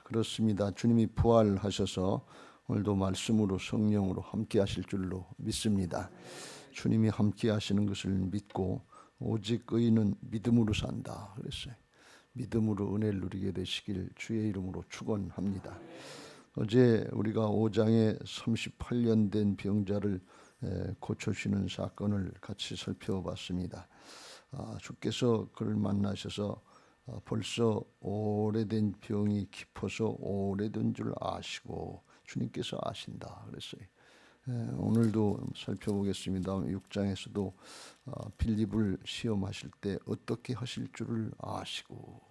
그렇습니다. 주님이 부활하셔서 오늘도 말씀으로 성령으로 함께 하실 줄로 믿습니다. 주님이 함께 하시는 것을 믿고 오직 의인은 믿음으로 산다 그랬어요. 믿음으로 은혜를 누리게 되시길 주의 이름으로 축원합니다. 어제 우리가 5장에 38년 된 병자를 고쳐주시는 사건을 같이 살펴봤습니다. 주께서 그를 만나셔서 벌써 오래된 병이 깊어서 오래된 줄 아시고 주님께서 아신다 그랬어요. 오늘도 살펴보겠습니다. 6장에서도 빌립을 시험하실 때 어떻게 하실 줄을 아시고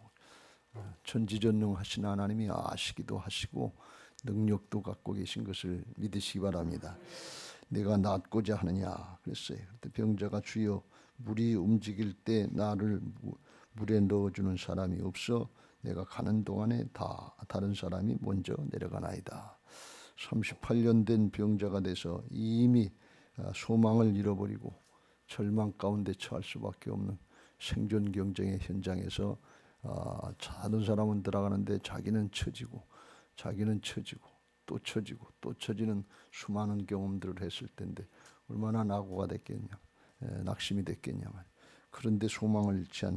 전지전능하신 하나님이 아시기도 하시고 능력도 갖고 계신 것을 믿으시기 바랍니다. 내가 낫고자 하느냐 그랬어요. 그때 병자가 주여 물이 움직일 때 나를 물에 넣어주는 사람이 없어 내가 가는 동안에 다른 사람이 먼저 내려가나이다. 38년 된 병자가 돼서 이미 소망을 잃어버리고 절망 가운데 처할 수밖에 없는 생존 경쟁의 현장에서 다른 사람은 들어가는데 자기는 처지고 또 처지고 또 처지는 수많은 경험들을 했을 텐데 얼마나 낙오가 됐겠냐, 낙심이 됐겠냐. 그런데 소망을 잃지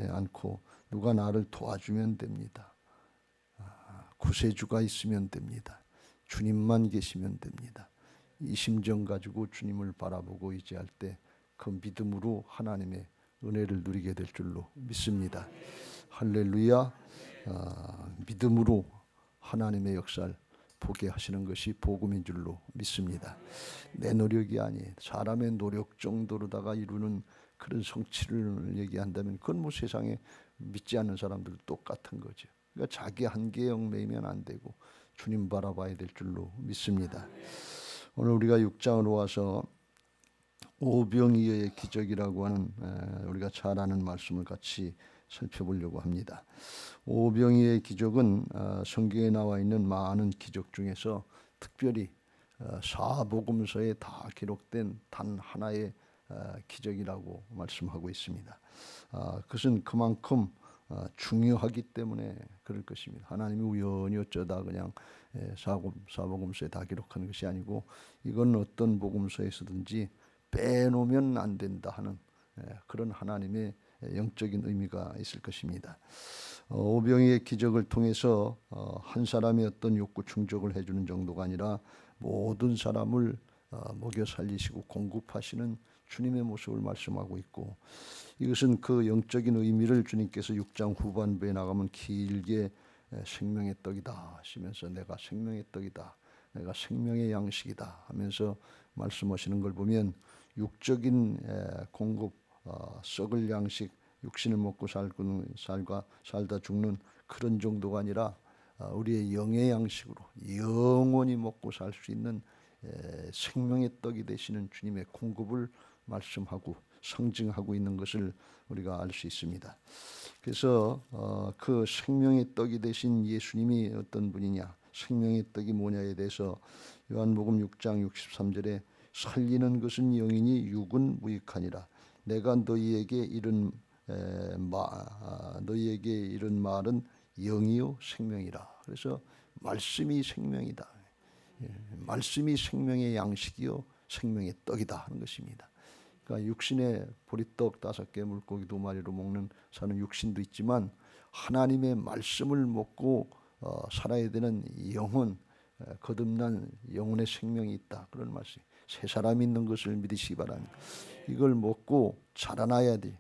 않고 누가 나를 도와주면 됩니다. 구세주가 있으면 됩니다. 주님만 계시면 됩니다. 이 심정 가지고 주님을 바라보고 의지할 때 그 믿음으로 하나님의 은혜를 누리게 될 줄로 믿습니다. 할렐루야. 믿음으로 하나님의 역사를 보게 하시는 것이 복음인 줄로 믿습니다. 내 노력이 아니에요. 사람의 노력 정도로다가 이루는 그런 성취를 얘기한다면 그건 뭐 세상에 믿지 않는 사람들도 똑같은 거죠. 그러니까 자기 한계에 얽매이면 안 되고 주님 바라봐야 될 줄로 믿습니다. 오늘 우리가 6장으로 와서 오병이어의 기적이라고 하는 우리가 잘 아는 말씀을 같이 살펴보려고 합니다. 오병이어의 기적은 성경에 나와 있는 많은 기적 중에서 특별히 사복음서에 다 기록된 단 하나의 기적이라고 말씀하고 있습니다. 그것은 그만큼 중요하기 때문에 그럴 것입니다. 하나님이 우연히 어쩌다 그냥 사복음서에 다 기록한 것이 아니고 이건 어떤 복음서에서든지 빼놓으면 안 된다 하는 그런 하나님의 영적인 의미가 있을 것입니다. 오병이의 기적을 통해서 한 사람의 어떤 욕구 충족을 해주는 정도가 아니라 모든 사람을 먹여 살리시고 공급하시는 주님의 모습을 말씀하고 있고 이것은 그 영적인 의미를 주님께서 6장 후반부에 나가면 길게 생명의 떡이다 하시면서 내가 생명의 떡이다, 내가 생명의 양식이다 하면서 말씀하시는 걸 보면 육적인 공급, 썩을 양식, 육신을 먹고 살다 죽는 그런 정도가 아니라 우리의 영의 양식으로 영원히 먹고 살 수 있는 생명의 떡이 되시는 주님의 공급을 말씀하고 상징하고 있는 것을 우리가 알 수 있습니다. 그래서 그 생명의 떡이 되신 예수님이 어떤 분이냐, 생명의 떡이 뭐냐에 대해서 요한복음 6장 63절에 살리는 것은 영이니 육은 무익하니라. 내가 너희에게 이른 말은 영이요 생명이라. 그래서 말씀이 생명이다. 말씀이 생명의 양식이요 생명의 떡이다 하는 것입니다. 그러니까 육신의 보리떡 5개 물고기 2마리로 먹는 사는 육신도 있지만 하나님의 말씀을 먹고 살아야 되는 영혼, 거듭난 영혼의 생명이 있다. 그런 말씀. 새 사람이 있는 것을 믿으시기 바랍니다. 이걸 먹고 자라나야 돼.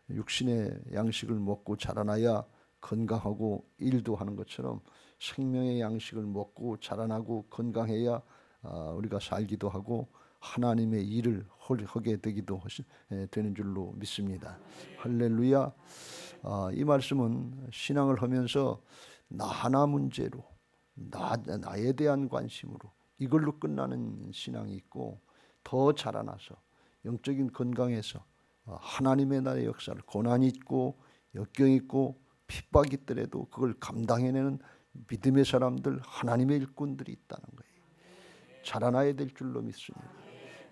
육신의 양식을 먹고 자라나야 건강하고 일도 하는 것처럼 생명의 양식을 먹고 자라나고 건강해야 우리가 살기도 하고 하나님의 일을 하게 되기도 되는 줄로 믿습니다. 할렐루야. 이 말씀은 신앙을 하면서 나 하나 문제로 나에 대한 관심으로 이걸로 끝나는 신앙이 있고 더 자라나서 영적인 건강에서 하나님의 나라의 역사를 고난이 있고 역경이 있고 핍박이 있더라도 그걸 감당해내는 믿음의 사람들, 하나님의 일꾼들이 있다는 거예요. 자라나야 될 줄로 믿습니다.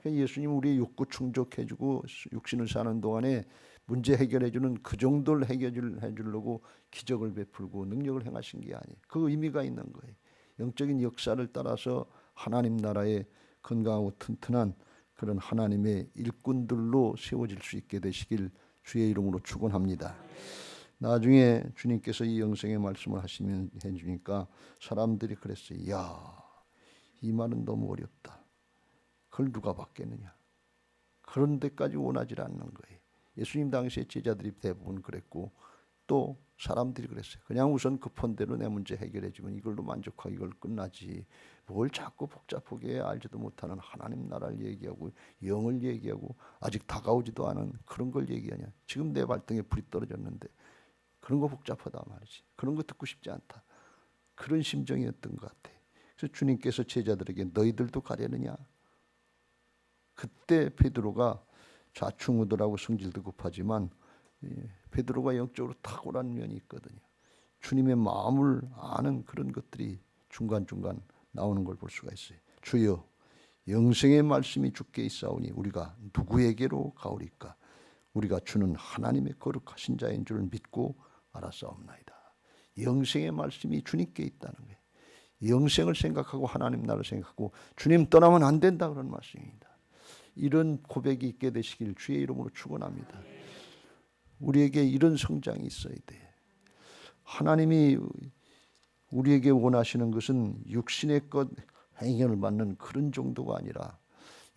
예수님 우리의 욕구 충족해주고 육신을 사는 동안에 문제 해결해주는 그 정도를 해주려고 기적을 베풀고 능력을 행하신 게 아니에요. 그 의미가 있는 거예요. 영적인 역사를 따라서 하나님 나라의 건강하고 튼튼한 그런 하나님의 일꾼들로 세워질 수 있게 되시길 주의 이름으로 축원합니다. 나중에 주님께서 이 영생의 말씀을 하시면 해주니까 사람들이 그랬어요. 야, 이 말은 너무 어렵다. 그걸 누가 받겠느냐. 그런 데까지 원하지 않는 거예요. 예수님 당시에 제자들이 대부분 그랬고 또 사람들이 그랬어요. 그냥 우선 급한 대로 내 문제 해결해 주면 이걸로 만족하고 이걸 끝나지. 뭘 자꾸 복잡하게 알지도 못하는 하나님 나라를 얘기하고 영을 얘기하고 아직 다가오지도 않은 그런 걸 얘기하냐. 지금 내 발등에 불이 떨어졌는데 그런 거 복잡하다 말이지. 그런 거 듣고 싶지 않다. 그런 심정이었던 것 같아. 그래서 주님께서 제자들에게 너희들도 가려느냐. 그때 베드로가 좌충우돌하고 성질도 급하지만 베드로가 영적으로 탁월한 면이 있거든요. 주님의 마음을 아는 그런 것들이 중간중간 나오는 걸 볼 수가 있어요. 주여 영생의 말씀이 주께 있사오니 우리가 누구에게로 가오리까. 우리가 주는 하나님의 거룩하신 자인 줄 믿고 알았사옵나이다. 영생의 말씀이 주님께 있다는 거예요. 영생을 생각하고 하나님 나라를 생각하고 주님 떠나면 안 된다 그런 말씀입니다. 이런 고백이 있게 되시길 주의 이름으로 축원합니다. 우리에게 이런 성장이 있어야 돼. 하나님이 우리에게 원하시는 것은 육신의 것 행위를 받는 그런 정도가 아니라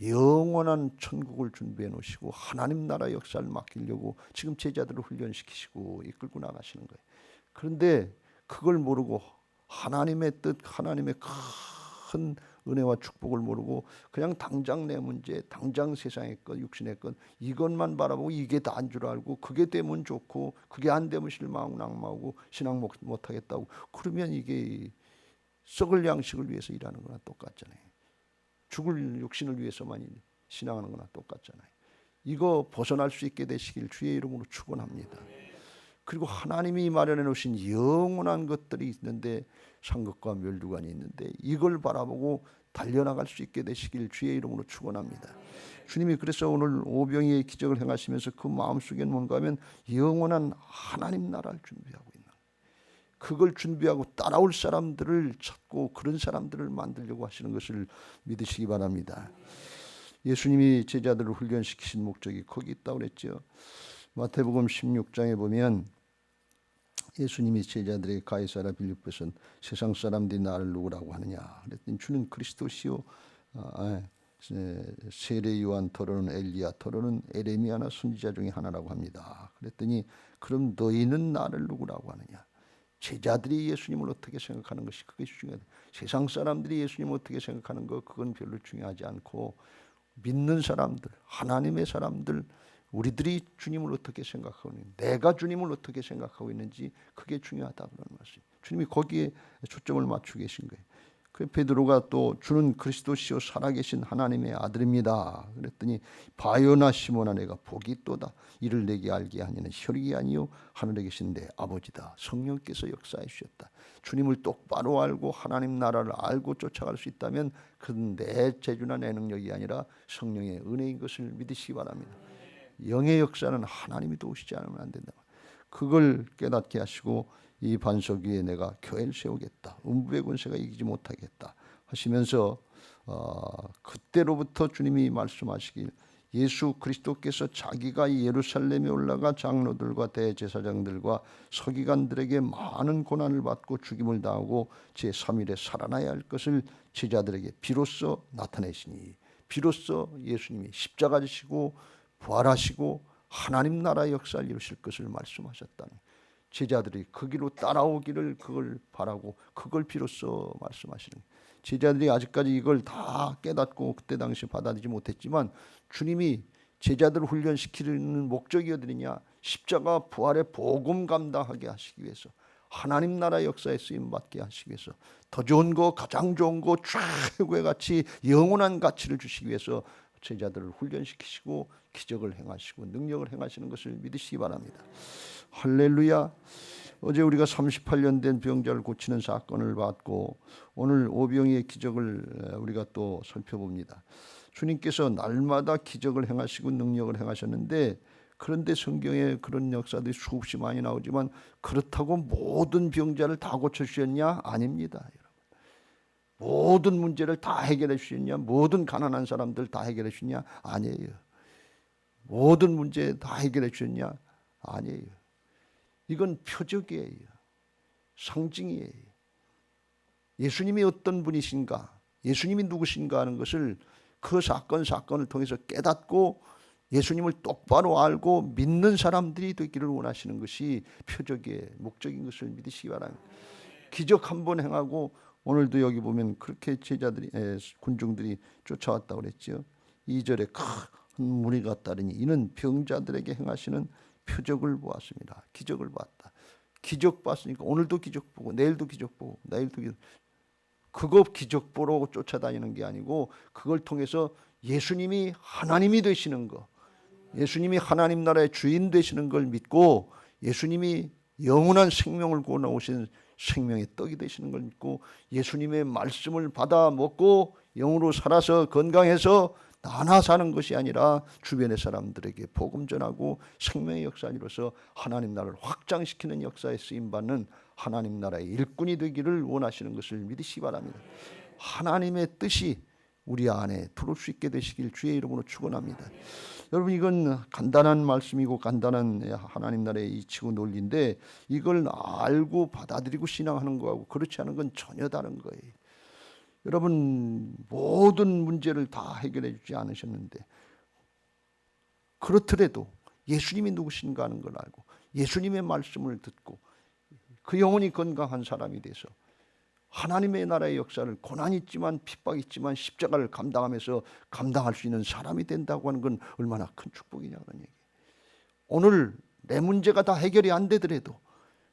영원한 천국을 준비해 놓으시고 하나님 나라 역사를 맡기려고 지금 제자들을 훈련시키시고 이끌고 나가시는 거예요. 그런데 그걸 모르고 하나님의 뜻, 하나님의 큰 은혜와 축복을 모르고 그냥 당장 내 문제, 당장 세상의 것, 육신의 것 이것만 바라보고 이게 다인 줄 알고 그게 되면 좋고 그게 안 되면 실망하고 낙마하고 신앙 못하겠다고 그러면 이게 썩을 양식을 위해서 일하는 거나 똑같잖아요. 죽을 육신을 위해서만 신앙하는 거나 똑같잖아요. 이거 벗어날 수 있게 되시길 주의 이름으로 축원합니다. 그리고 하나님이 마련해 놓으신 영원한 것들이 있는데 상급과 멸류관이 있는데 이걸 바라보고 달려나갈 수 있게 되시길 주의 이름으로 축원합니다. 주님이 그래서 오늘 오병이의 기적을 행하시면서 그 마음속에 뭔가 하면 영원한 하나님 나라를 준비하고 있는 그걸 준비하고 따라올 사람들을 찾고 그런 사람들을 만들려고 하시는 것을 믿으시기 바랍니다. 예수님이 제자들을 훈련시키신 목적이 거기 있다고 그랬죠. 마태복음 16장에 보면 예수님이 제자들에게 가이사랴 빌립보에서 세상 사람들이 나를 누구라고 하느냐 그랬더니 주는 그리스도시요 세례 요한 더러는 엘리야 더러는 에레미야나 선지자 중에 하나라고 합니다. 그랬더니 그럼 너희는 나를 누구라고 하느냐. 제자들이 예수님을 어떻게 생각하는 것이 그게 중요하다. 세상 사람들이 예수님을 어떻게 생각하는 거 그건 별로 중요하지 않고 믿는 사람들 하나님의 사람들 우리들이 주님을 어떻게 생각하고 있는지 내가 주님을 어떻게 생각하고 있는지 그게 중요하다 그런 말씀. 주님이 거기에 초점을 맞추고 계신 거예요. 그 베드로가 또 주는 그리스도시요 살아계신 하나님의 아들입니다. 그랬더니 바요나 시몬아 내가 복이 있도다. 이를 내게 알게 하니는 혈육이 아니요 하늘에 계신 내 아버지다. 성령께서 역사해 주셨다. 주님을 똑바로 알고 하나님 나라를 알고 쫓아갈 수 있다면 그건 내 재주나 내 능력이 아니라 성령의 은혜인 것을 믿으시기 바랍니다. 영의 역사는 하나님이 도우시지 않으면 안 된다. 그걸 깨닫게 하시고 이 반석 위에 내가 교회를 세우겠다. 음부의 권세가 이기지 못하겠다 하시면서 그때로부터 주님이 말씀하시길 예수 그리스도께서 자기가 예루살렘에 올라가 장로들과 대제사장들과 서기관들에게 많은 고난을 받고 죽임을 당하고 제3일에 살아나야 할 것을 제자들에게 비로소 나타내시니 비로소 예수님이 십자가 지시고 부활하시고 하나님 나라의 역사를 이루실 것을 말씀하셨다는 제자들이 그 길로 따라오기를 그걸 바라고 그걸 비로소 말씀하시는 제자들이 아직까지 이걸 다 깨닫고 그때 당시 받아들이지 못했지만 주님이 제자들을 훈련시키는 목적이 어디냐 십자가 부활의 복음 감당하게 하시기 위해서 하나님 나라 역사에 쓰임받게 하시기 위해서 더 좋은 거 가장 좋은 거 최고의 가치 영원한 가치를 주시기 위해서 제자들을 훈련시키시고 기적을 행하시고 능력을 행하시는 것을 믿으시기 바랍니다. 할렐루야. 어제 우리가 38년 된 병자를 고치는 사건을 봤고 오늘 오병이의 기적을 우리가 또 살펴봅니다. 주님께서 날마다 기적을 행하시고 능력을 행하셨는데 그런데 성경에 그런 역사들이 수없이 많이 나오지만 그렇다고 모든 병자를 다 고쳐주셨냐? 아닙니다. 모든 문제를 다 해결해 주셨냐? 모든 가난한 사람들 다 해결해 주셨냐? 아니에요. 모든 문제 다 해결해 주셨냐? 아니에요. 이건 표적이에요. 상징이에요. 예수님이 어떤 분이신가, 예수님이 누구신가 하는 것을 그 사건을 통해서 깨닫고 예수님을 똑바로 알고 믿는 사람들이 되기를 원하시는 것이 표적의 목적인 것을 믿으시기 바랍니다. 기적 한 번 행하고, 오늘도 여기 보면 그렇게 제자들이 군중들이 쫓아왔다고 그랬죠. 2절에 큰 무리가 따르니 이는 병자들에게 행하시는 표적을 보았습니다. 기적을 봤다. 기적 봤으니까 오늘도 기적 보고 내일도 기적 보고 내일도 기적. 그거 기적 보러 쫓아다니는 게 아니고 그걸 통해서 예수님이 하나님이 되시는 거, 예수님이 하나님 나라의 주인 되시는 걸 믿고 예수님이 영원한 생명을 구원해 오신 생명의 떡이 되시는 걸 믿고 예수님의 말씀을 받아 먹고 영으로 살아서 건강해서 나나 사는 것이 아니라 주변의 사람들에게 복음 전하고 생명의 역사를 이뤄서 하나님 나라를 확장시키는 역사에 쓰임받는 하나님 나라의 일꾼이 되기를 원하시는 것을 믿으시기 바랍니다. 하나님의 뜻이 우리 안에 들어올 수 있게 되시길 주의 이름으로 축원합니다. 여러분, 이건 간단한 말씀이고 간단한 하나님 나라의 이치고 논리인데 이걸 알고 받아들이고 신앙하는 거하고 그렇지 않은 건 전혀 다른 거예요. 여러분, 모든 문제를 다 해결해 주지 않으셨는데 그렇더라도 예수님이 누구신가 하는 걸 알고 예수님의 말씀을 듣고 그 영혼이 건강한 사람이 돼서 하나님의 나라의 역사를 고난이 있지만 핍박이 있지만 십자가를 감당하면서 감당할 수 있는 사람이 된다고 하는 건 얼마나 큰 축복이냐 그런 얘기예요. 오늘 내 문제가 다 해결이 안 되더라도,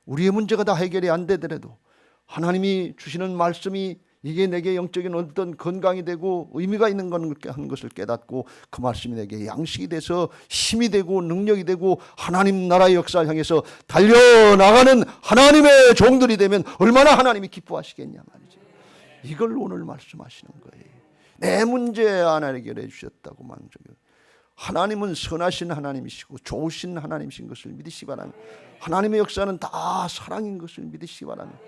우리의 문제가 다 해결이 안 되더라도 하나님이 주시는 말씀이 이게 내게 영적인 어떤 건강이 되고 의미가 있는 것을 깨닫고 그 말씀이 내게 양식이 돼서 힘이 되고 능력이 되고 하나님 나라의 역사를 향해서 달려나가는 하나님의 종들이 되면 얼마나 하나님이 기뻐하시겠냐 말이죠. 이걸 오늘 말씀하시는 거예요. 내 문제 하나 해결해 주셨다고 만족해요. 하나님은 선하신 하나님이시고 좋으신 하나님이신 것을 믿으시기 바랍니다. 하나님의 역사는 다 사랑인 것을 믿으시기 바랍니다.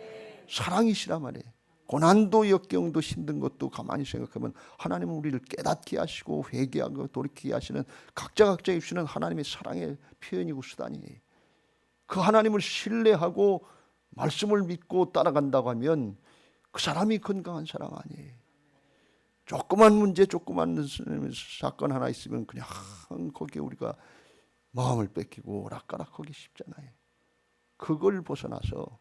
사랑이시라 말이에요. 고난도 역경도 힘든 것도 가만히 생각하면 하나님은 우리를 깨닫게 하시고 회개하고 돌이키게 하시는 각자의 주시는 하나님의 사랑의 표현이고 수단이에요. 그 하나님을 신뢰하고 말씀을 믿고 따라간다고 하면 그 사람이 건강한 사람 아니에요. 조그만 문제, 조그만 사건 하나 있으면 그냥 거기에 우리가 마음을 뺏기고 오락가락하기 쉽잖아요. 그걸 벗어나서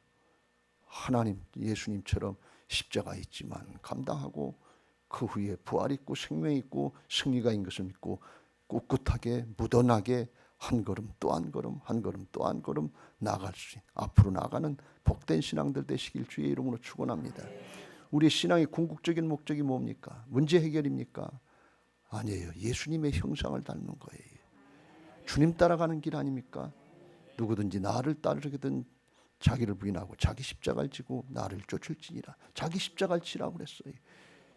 하나님, 예수님처럼 십자가 있지만 감당하고 그 후에 부활 있고 생명 있고 승리가 있는 것을 믿고 꿋꿋하게 무던하게 한 걸음 또 한 걸음 한 걸음 또 한 걸음 나아갈 수 있는 앞으로 나가는 복된 신앙들 되시길 주의 이름으로 축원합니다. 우리 신앙의 궁극적인 목적이 뭡니까? 문제 해결입니까? 아니에요. 예수님의 형상을 닮는 거예요. 주님 따라가는 길 아닙니까? 누구든지 나를 따르거든 자기를 부인하고 자기 십자가를 지고 나를 쫓을지니라. 자기 십자가를 지라고 그랬어요.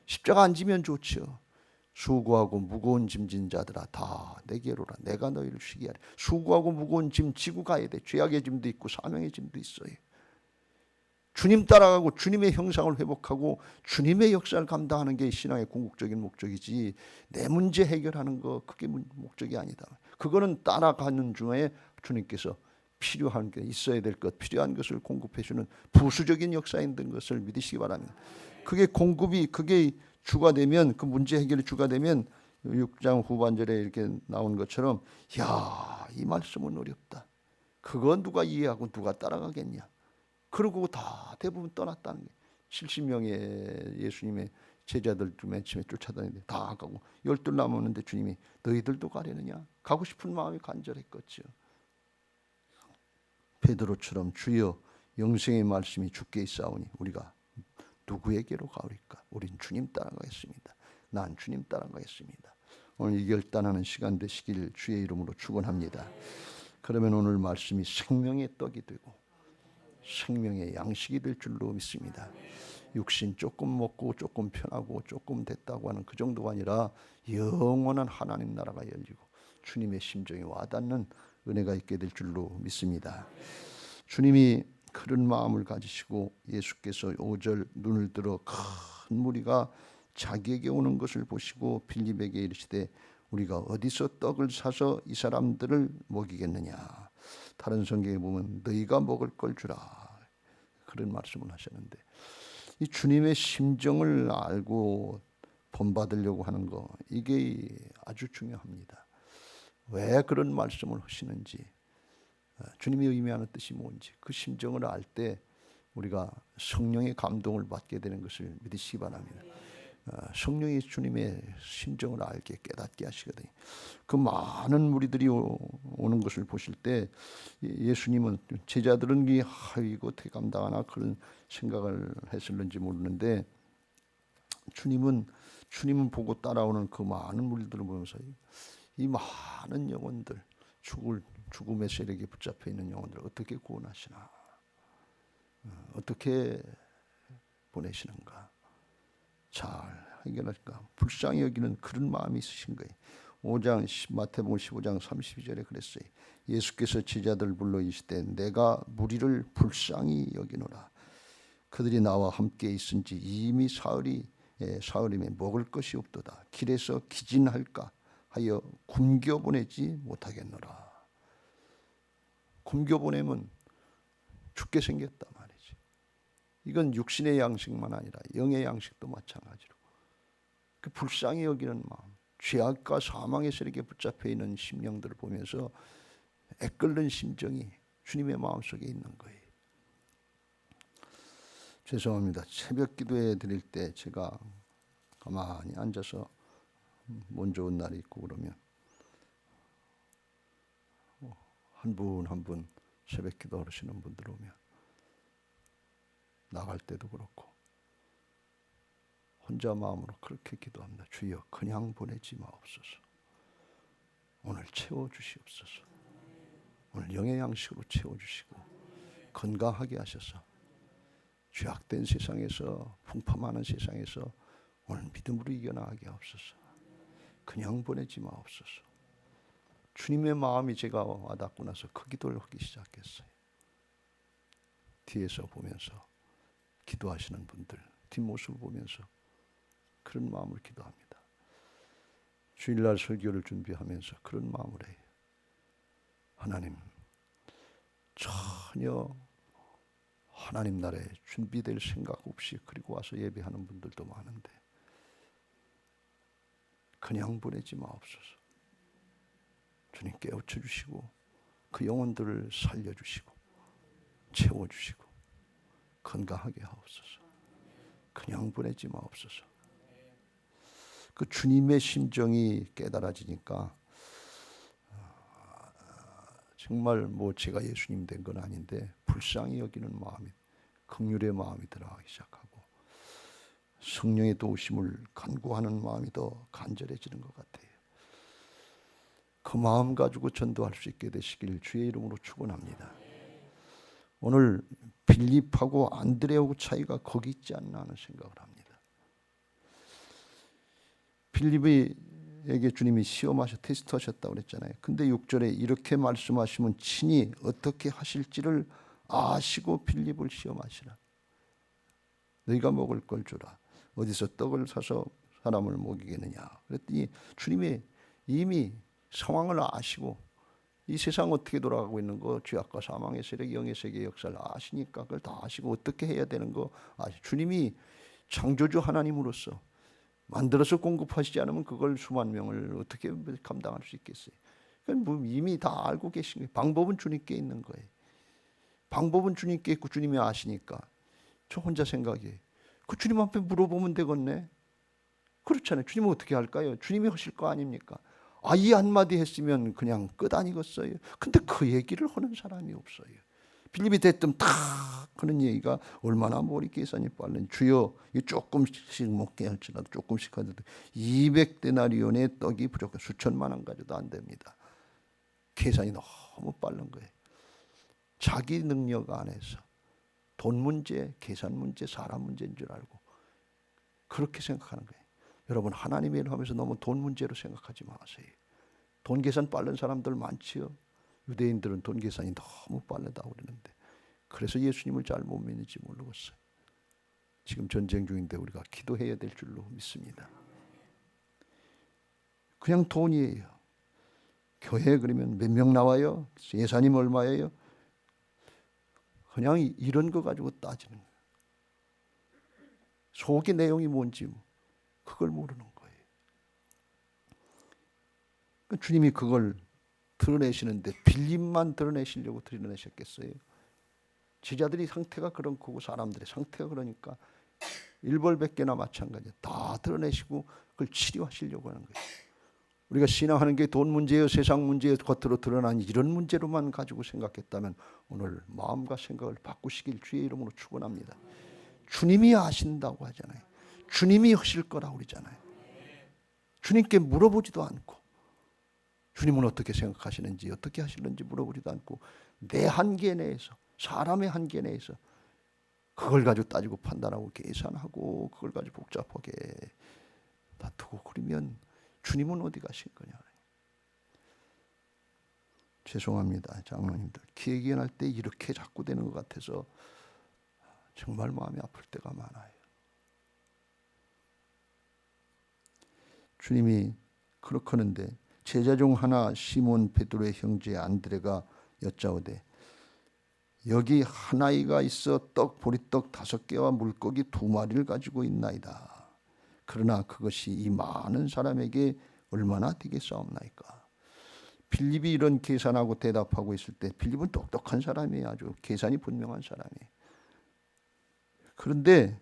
십자가 안 지면 좋죠. 수고하고 무거운 짐진 자들아 다 내게로 오라. 내가 너희를 쉬게 하리. 수고하고 무거운 짐 지고 가야 돼. 죄악의 짐도 있고 사명의 짐도 있어요. 주님 따라가고 주님의 형상을 회복하고 주님의 역사를 감당하는 게 신앙의 궁극적인 목적이지 내 문제 해결하는 거 그게 목적이 아니다. 그거는 따라가는 중에 주님께서 필요한 게 있어야 될 것, 필요한 것을 공급해 주는 부수적인 역사인 것을 믿으시기 바랍니다. 그게 공급이 그게 주가 되면 그 문제 해결이 주가 되면 6장 후반절에 이렇게 나온 것처럼 야, 이 말씀은 어렵다. 그건 누가 이해하고 누가 따라가겠냐. 그러고 다 대부분 떠났다는 게 70명의 예수님의 제자들 맨 처음에 쫓아다니는데 다 가고 12 남았는데 주님이 너희들도 가려느냐. 가고 싶은 마음이 간절했겠죠. 베드로처럼 주여 영생의 말씀이 주께 있사오니 우리가 누구에게로 가오리까? 우린 주님 따라가겠습니다. 난 주님 따라가겠습니다. 오늘 이 결단하는 시간 되시길 주의 이름으로 축원합니다. 그러면 오늘 말씀이 생명의 떡이 되고 생명의 양식이 될 줄로 믿습니다. 육신 조금 먹고 조금 편하고 조금 됐다고 하는 그 정도가 아니라 영원한 하나님 나라가 열리고 주님의 심정이 와닿는 은혜가 있게 될 줄로 믿습니다. 주님이 그런 마음을 가지시고 예수께서 5절 눈을 들어 큰 무리가 자기에게 오는 것을 보시고 빌립에게 이르시되 우리가 어디서 떡을 사서 이 사람들을 먹이겠느냐. 다른 성경에 보면 너희가 먹을 걸 주라. 그런 말씀을 하셨는데 이 주님의 심정을 알고 본받으려고 하는 거 이게 아주 중요합니다. 왜 그런 말씀을 하시는지 주님이 의미하는 뜻이 뭔지 그 심정을 알 때 우리가 성령의 감동을 받게 되는 것을 믿으시기 바랍니다. 성령이 주님의 심정을 알게 깨닫게 하시거든요. 그 많은 무리들이 오는 것을 보실 때 예수님은 제자들은 이거 어떻게 감당하나 그런 생각을 했을는지 모르는데 주님은 보고 따라오는 그 많은 무리들을 보면서 이 많은 영혼들 죽음의 세력에 붙잡혀 있는 영혼들을 어떻게 구원하시나 어떻게 보내시는가 잘 해결할까 불쌍히 여기는 그런 마음이 있으신 거예요. 마태복음 15장 32절에 그랬어요. 예수께서 제자들을 불러 이르시되 내가 무리를 불쌍히 여기노라. 그들이 나와 함께 있은지 이미 사흘이면 먹을 것이 없도다. 길에서 기진할까 하여 굶겨 보내지 못하겠노라. 굶겨 보내면 죽게 생겼단 말이지. 이건 육신의 양식만 아니라 영의 양식도 마찬가지로 그 불쌍히 여기는 마음, 죄악과 사망의 세력에 붙잡혀 있는 심령들을 보면서 애끓는 심정이 주님의 마음속에 있는 거예요. 죄송합니다. 새벽 기도해 드릴 때 제가 가만히 앉아서 못 좋은 날이 있고 그러면 한 분 한 분 새벽 기도 하시는 분들 오면 나갈 때도 그렇고 혼자 마음으로 그렇게 기도합니다. 주여 그냥 보내지 마옵소서. 오늘 채워주시옵소서. 오늘 영의 양식으로 채워주시고 건강하게 하셔서 죄악된 세상에서 풍파많은 세상에서 오늘 믿음으로 이겨나가게 하옵소서. 그냥 보내지 마옵소서. 주님의 마음이 제가 와닿고 나서 그 기도를 하기 시작했어요. 뒤에서 보면서 기도하시는 분들 뒷모습을 보면서 그런 마음을 기도합니다. 주일날 설교를 준비하면서 그런 마음을 해요. 하나님 전혀 하나님 나라에 준비될 생각 없이 그리고 와서 예배하는 분들도 많은데 그냥 보내지 마옵소서. 주님 깨우쳐 주시고 그 영혼들을 살려주시고 채워주시고 건강하게 하옵소서. 그냥 보내지 마옵소서. 그 주님의 심정이 깨달아지니까 정말 뭐 제가 예수님 된 건 아닌데 불쌍히 여기는 마음이 긍휼의 마음이 들어가기 시작하고 성령의 도우심을 간구하는 마음이 더 간절해지는 것 같아요. 그 마음 가지고 전도할 수 있게 되시길 주의 이름으로 축원합니다. 오늘 빌립하고 안드레하고 차이가 거기 있지 않나 하는 생각을 합니다. 빌립에게 주님이 시험하셔 테스트하셨다고 그랬잖아요. 근데 6절에 이렇게 말씀하시면 친히 어떻게 하실지를 아시고 빌립을 시험하시라. 너희가 먹을 걸 주라. 어디서 떡을 사서 사람을 먹이겠느냐. 그랬더니 주님이 이미 상황을 아시고 이 세상 어떻게 돌아가고 있는 거 죄악과 사망의 세력 영의 세계 역사를 아시니까 그걸 다 아시고 어떻게 해야 되는 거 주님이 창조주 하나님으로서 만들어서 공급하시지 않으면 그걸 수만 명을 어떻게 감당할 수 있겠어요. 그건 이미 다 알고 계신 거예요. 방법은 주님께 있는 거예요. 방법은 주님께 있고 주님이 아시니까 저 혼자 생각해. 그 주님 앞에 물어보면 되겠네. 그렇잖아요. 주님은 어떻게 할까요? 주님이 하실 거 아닙니까? 이 한마디 했으면 그냥 끝 아니겠어요. 근데 그 얘기를 하는 사람이 없어요. 빌립이 대뜸 탁 하는 얘기가 얼마나 머리 계산이 빠른. 주여 조금씩 먹게 할지라도 조금씩 하더라도 200데나리온의 떡이 부족해. 수천만 원 가져도 안 됩니다. 계산이 너무 빠른 거예요. 자기 능력 안에서 돈 문제, 계산 문제, 사람 문제인 줄 알고 그렇게 생각하는 거예요. 여러분 하나님의 일을 하면서 너무 돈 문제로 생각하지 마세요. 돈 계산 빠른 사람들 많지요. 유대인들은 돈 계산이 너무 빠르다고 그러는데 그래서 예수님을 잘 못 믿는지 모르겠어요. 지금 전쟁 중인데 우리가 기도해야 될 줄로 믿습니다. 그냥 돈이에요. 교회 그러면 몇 명 나와요? 예산이 얼마예요? 그냥 이런 거 가지고 따지는 거예요. 속의 내용이 뭔지 그걸 모르는 거예요. 주님이 그걸 드러내시는데 빌립만 드러내시려고 드러내셨겠어요? 제자들이 상태가 그런 거고 사람들의 상태가 그러니까 일벌백계나 마찬가지야. 다 드러내시고 그걸 치료하시려고 하는 거예요. 우리가 신앙하는 게 돈 문제예요, 세상 문제예요, 겉으로 드러난 이런 문제로만 가지고 생각했다면 오늘 마음과 생각을 바꾸시길 주의 이름으로 축원합니다. 주님이 아신다고 하잖아요. 주님이 하실 거라고 그러잖아요. 주님께 물어보지도 않고 주님은 어떻게 생각하시는지 어떻게 하시는지 물어보지도 않고 내 한계 내에서 사람의 한계 내에서 그걸 가지고 따지고 판단하고 계산하고 그걸 가지고 복잡하게 다투고 그러면 주님은 어디 가신 거냐. 죄송합니다. 장로님들 기획연할 때 이렇게 자꾸 되는 것 같아서 정말 마음이 아플 때가 많아요. 주님이 그렇거는데 제자 중 하나 시몬 베드로의 형제 안드레가 여짜오되 여기 한 아이가 있어 보리떡 5개와 물고기 2마리를 가지고 있나이다. 그러나 그것이 이 많은 사람에게 얼마나 되겠사옵나이까. 빌립이 이런 계산하고 대답하고 있을 때 빌립은 똑똑한 사람이에요. 아주 계산이 분명한 사람이에요. 그런데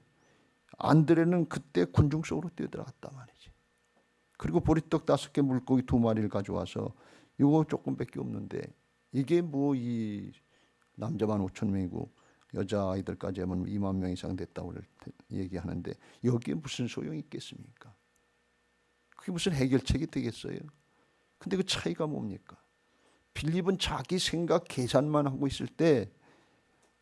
안드레는 그때 군중 속으로 뛰어들어갔단 말이지. 그리고 보리떡 5개 물고기 2마리를 가져와서 이거 조금밖에 없는데 이게 뭐 이 남자만 5천 명이고 여자아이들까지 하면 2만 명 이상 됐다고 얘기하는데 여기에 무슨 소용이 있겠습니까? 그게 무슨 해결책이 되겠어요? 근데 그 차이가 뭡니까? 빌립은 자기 생각 계산만 하고 있을 때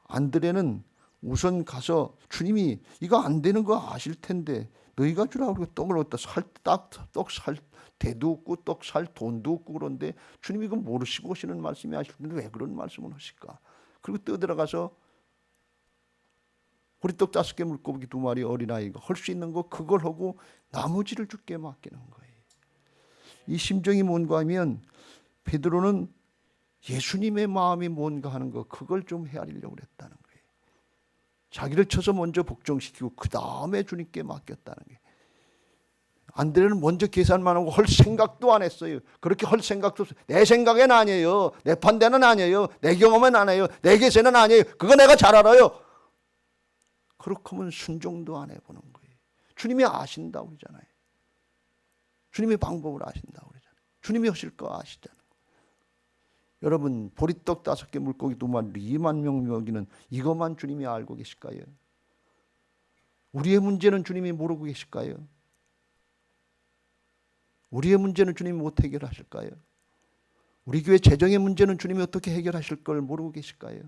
안드레는 우선 가서 주님이 이거 안 되는 거 아실 텐데 너희가 주라고 그러고 떡을 얻다 떡살 대도 없고 떡살 돈도 없고 그런데 주님이 이거 모르시고 하시는 말씀이 하실 텐데 왜 그런 말씀을 하실까? 그리고 떠들어가서 보리떡 5개 물고기 2마리 어린아이가 할 수 있는 거 그걸 하고 나머지를 주께 맡기는 거예요. 이 심정이 뭔가 하면 베드로는 예수님의 마음이 뭔가 하는 거 그걸 좀 헤아리려고 했다는 거예요. 자기를 쳐서 먼저 복종시키고 그 다음에 주님께 맡겼다는 거예요. 안드레는 먼저 계산만 하고 할 생각도 안 했어요. 그렇게 할 생각도 없어요. 내 생각엔 아니에요. 내 판단은 아니에요. 내 경험은 아니에요. 내 계산은 아니에요. 그거 내가 잘 알아요. 그렇게 하면 순종도 안 해보는 거예요. 주님이 아신다고 그러잖아요. 주님의 방법을 아신다고 그러잖아요. 주님이 하실 거 아시잖아요. 여러분 보리떡 5개 물고기 2마리 2만 명 먹이는 이것만 주님이 알고 계실까요? 우리의 문제는 주님이 모르고 계실까요? 우리의 문제는 주님이 못 해결하실까요? 우리 교회 재정의 문제는 주님이 어떻게 해결하실 걸 모르고 계실까요?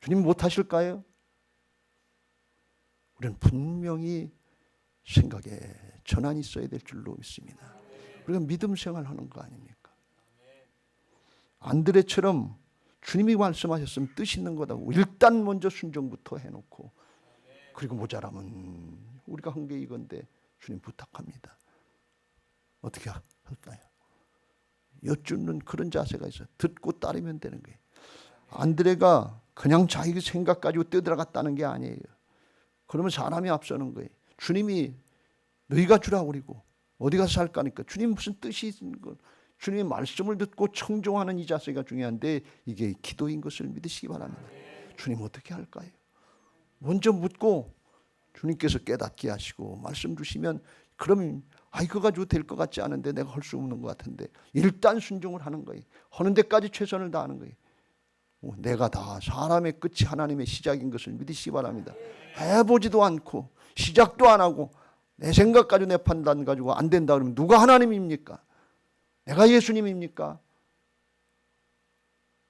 주님이 못 하실까요? 우리는 분명히 생각에 전환이 있어야 될 줄로 믿습니다. 우리가 믿음 생활하는 거 아닙니까? 안드레처럼 주님이 말씀하셨으면 뜻 있는 거다고 일단 먼저 순종부터 해놓고 그리고 모자라면 우리가 한 게 이건데 주님 부탁합니다. 어떻게 할까요? 여쭙는 그런 자세가 있어요. 듣고 따르면 되는 거예요. 안드레가 그냥 자기 생각 가지고 뛰어들어갔다는 게 아니에요. 그러면 사람이 앞서는 거예요. 주님이 너희가 주라고 그러고 어디 가서 살까니까 주님 무슨 뜻이 있는 걸 주님의 말씀을 듣고 청종하는 이 자세가 중요한데 이게 기도인 것을 믿으시기 바랍니다. 주님 어떻게 할까요? 먼저 묻고 주님께서 깨닫게 하시고 말씀 주시면 그럼 이거 가지고 될 것 같지 않은데 내가 할 수 없는 것 같은데 일단 순종을 하는 거예요. 하는 데까지 최선을 다하는 거예요. 내가 다 사람의 끝이 하나님의 시작인 것을 믿으시기 바랍니다. 해보지도 않고 시작도 안 하고 내 생각 가지고 내 판단 가지고 안 된다 그러면 누가 하나님입니까? 내가 예수님입니까?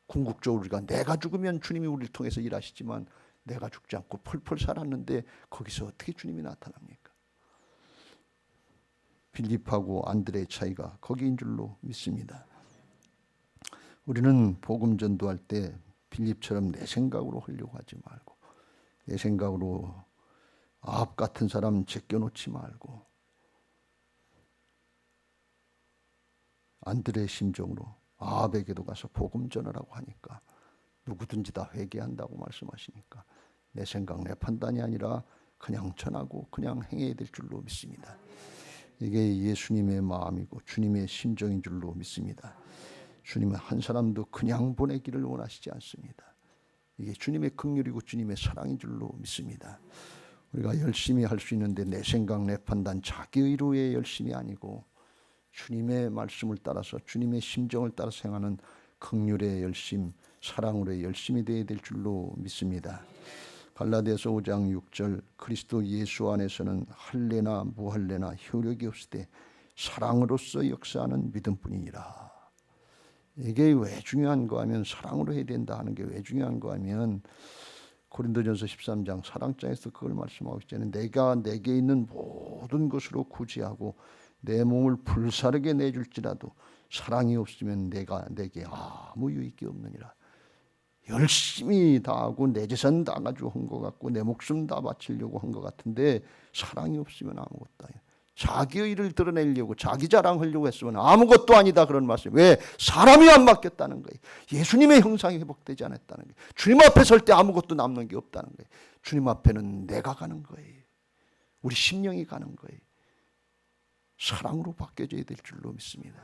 궁극적으로 우리가 내가 죽으면 주님이 우리를 통해서 일하시지만 내가 죽지 않고 펄펄 살았는데 거기서 어떻게 주님이 나타납니까? 빌립하고 안드레의 차이가 거기인 줄로 믿습니다. 우리는 복음 전도할 때 빌립처럼 내 생각으로 하려고 하지 말고, 내 생각으로 아합 같은 사람 제껴놓지 말고, 안드레의 심정으로 아합에게도 가서 복음 전하라고 하니까 누구든지 다 회개한다고 말씀하시니까 내 생각 내 판단이 아니라 그냥 전하고 그냥 행해야 될 줄로 믿습니다. 이게 예수님의 마음이고 주님의 심정인 줄로 믿습니다. 주님은 한 사람도 그냥 보내기를 원하시지 않습니다. 이게 주님의 긍휼이고 주님의 사랑인 줄로 믿습니다. 우리가 열심히 할 수 있는데 내 생각 내 판단 자기 의로의 열심이 아니고 주님의 말씀을 따라서 주님의 심정을 따라서 행하는 긍휼의 열심, 사랑으로의 열심이 되어야 될 줄로 믿습니다. 갈라디아서 5장 6절 그리스도 예수 안에서는 할례나 무할례나 효력이 없을 때 사랑으로서 역사하는 믿음뿐이니라. 이게 왜 중요한가 하면 사랑으로 해야 된다 하는 게 왜 중요한가 하면 고린도전서 13장 사랑장에서 그걸 말씀하고 있잖아요. 내가 내게 있는 모든 것으로 구제하고 내 몸을 불사르게 내줄지라도 사랑이 없으면 내가 내게 아무 유익이 없느니라. 열심히 다하고 내 재산 다 가지고 한 것 같고 내 목숨 다 바치려고 한 것 같은데 사랑이 없으면 아무것도 아니야. 자기의 일을 드러내려고 자기 자랑하려고 했으면 아무것도 아니다 그런 말씀. 왜? 사람이 안 바뀌었다는 거예요. 예수님의 형상이 회복되지 않았다는 거예요. 주님 앞에 설 때 아무것도 남는 게 없다는 거예요. 주님 앞에는 내가 가는 거예요. 우리 심령이 가는 거예요. 사랑으로 바뀌어져야 될 줄로 믿습니다.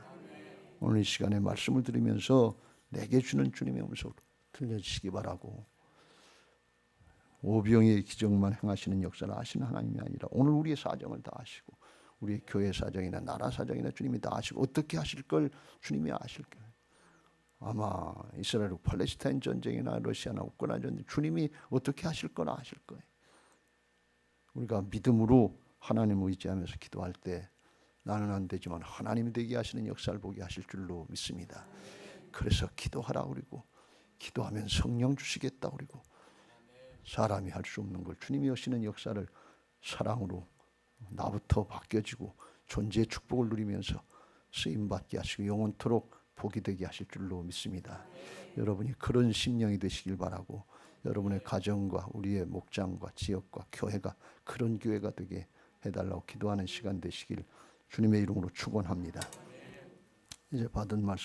오늘 이 시간에 말씀을 들으면서 내게 주는 주님의 음성을 들려주시기 바라고, 오병이의 기적만 행하시는 역사를 아시는 하나님이 아니라 오늘 우리의 사정을 다 아시고 우리의 교회 사정이나 나라 사정이나 주님이 다 아시고 어떻게 하실 걸 주님이 아실 거예요. 아마 이스라엘 팔레스타인 전쟁이나 러시아나 우크라이나 전쟁 주님이 어떻게 하실 걸 아실 거예요. 우리가 믿음으로 하나님을 의지하면서 기도할 때 나는 안 되지만 하나님이 되게 하시는 역사를 보게 하실 줄로 믿습니다. 그래서 기도하라 그리고 기도하면 성령 주시겠다 그리고 사람이 할 수 없는 걸 주님이 하시는 역사를 사랑으로 나부터 바뀌어지고 존재의 축복을 누리면서 쓰임받게 하시고 영원토록 복이 되게 하실 줄로 믿습니다. 여러분이 그런 심령이 되시길 바라고 여러분의 가정과 우리의 목장과 지역과 교회가 그런 교회가 되게 해달라고 기도하는 시간 되시길 주님의 이름으로 축원합니다. 이제 받은 말씀